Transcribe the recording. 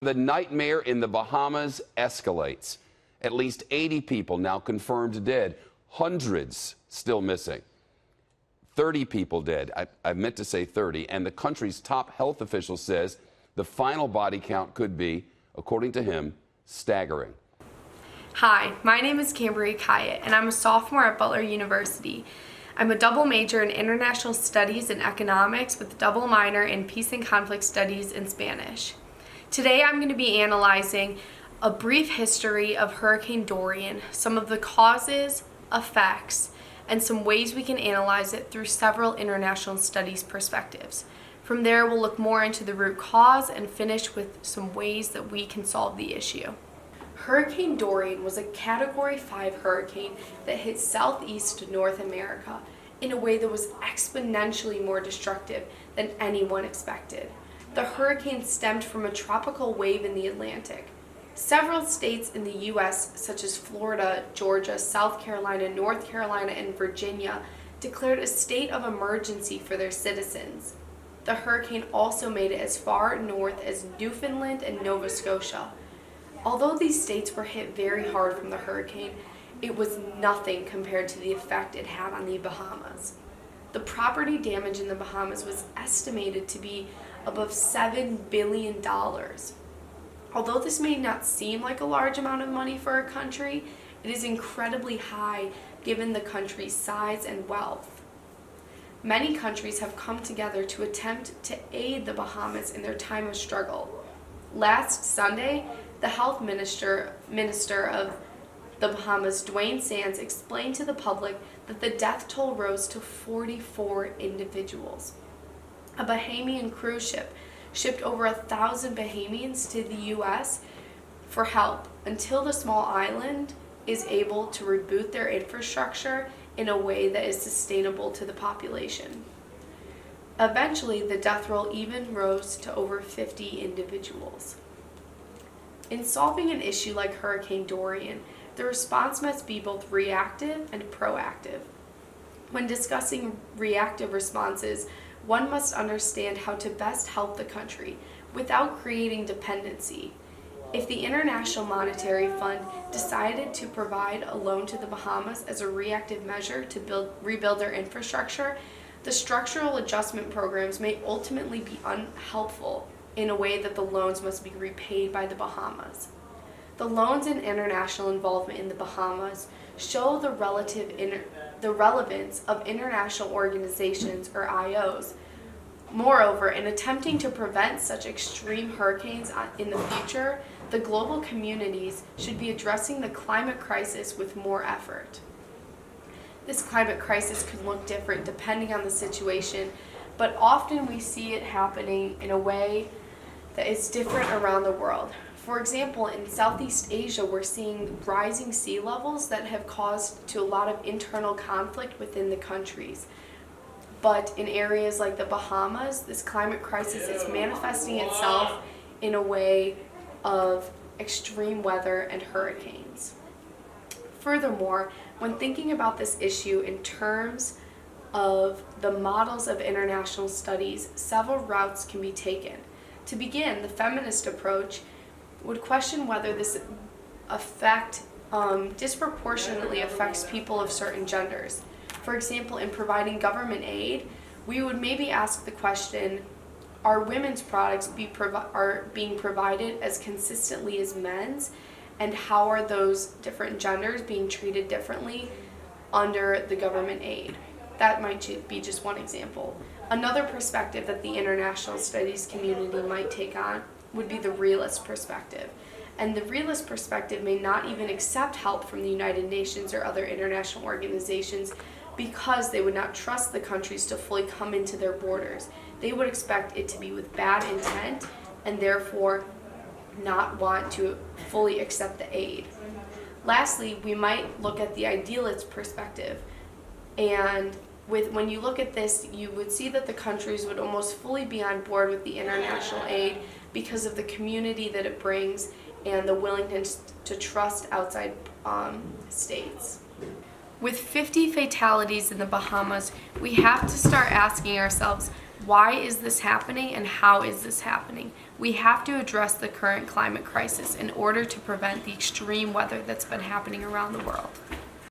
The nightmare in the Bahamas escalates. At least 80 people now confirmed dead, hundreds still missing. 30 people dead. I meant to say 30. And the country's top health official says the final body count could be, according to him, staggering. Hi, my name is Cambria Kyatt, and I'm a sophomore at Butler University. I'm a double major in International Studies and Economics with a double minor in Peace and Conflict Studies and Spanish. Today I'm going to be analyzing a brief history of Hurricane Dorian, some of the causes, effects, and some ways we can analyze it through several international studies perspectives. From there, we'll look more into the root cause and finish with some ways that we can solve the issue. Hurricane Dorian was a Category 5 hurricane that hit southeast North America in a way that was exponentially more destructive than anyone expected. The hurricane stemmed from a tropical wave in the Atlantic. Several states in the U.S., such as Florida, Georgia, South Carolina, North Carolina, and Virginia, declared a state of emergency for their citizens. The hurricane also made it as far north as Newfoundland and Nova Scotia. Although these states were hit very hard from the hurricane, it was nothing compared to the effect it had on the Bahamas. The property damage in the Bahamas was estimated to be above $7 billion. Although this may not seem like a large amount of money for a country, it is incredibly high given the country's size and wealth. Many countries have come together to attempt to aid the Bahamas in their time of struggle. Last Sunday, the health minister of the Bahamas, Dwayne Sands, explained to the public that the death toll rose to 44 individuals. A Bahamian cruise ship shipped over 1,000 Bahamians to the U.S. for help until the small island is able to reboot their infrastructure in a way that is sustainable to the population. Eventually, the death roll even rose to over 50 individuals. In solving an issue like Hurricane Dorian, the response must be both reactive and proactive. When discussing reactive responses, one must understand how to best help the country without creating dependency. If the International Monetary Fund decided to provide a loan to the Bahamas as a reactive measure to rebuild their infrastructure, the structural adjustment programs may ultimately be unhelpful in a way that the loans must be repaid by the Bahamas. The loans and international involvement in the Bahamas show the relevance of international organizations, or IOs. Moreover, in attempting to prevent such extreme hurricanes in the future, the global communities should be addressing the climate crisis with more effort. This climate crisis could look different depending on the situation, but often we see it happening in a way that is different around the world. For example, in Southeast Asia, we're seeing rising sea levels that have caused to a lot of internal conflict within the countries. But in areas like the Bahamas, this climate crisis is manifesting itself in a way of extreme weather and hurricanes. Furthermore, when thinking about this issue in terms of the models of international studies, several routes can be taken. To begin, the feminist approach would question whether this effect disproportionately affects people of certain genders. For example, in providing government aid, we would maybe ask the question, are women's products being provided as consistently as men's, and how are those different genders being treated differently under the government aid? That might be just one example. Another perspective that the international studies community might take on would be the realist perspective. And the realist perspective may not even accept help from the United Nations or other international organizations because they would not trust the countries to fully come into their borders. They would expect it to be with bad intent and therefore not want to fully accept the aid. Lastly, we might look at the idealist perspective, and when you look at this, you would see that the countries would almost fully be on board with the international aid because of the community that it brings and the willingness to trust outside states. With 50 fatalities in the Bahamas, we have to start asking ourselves, Why is this happening and how is this happening? We have to address the current climate crisis in order to prevent the extreme weather that's been happening around the world.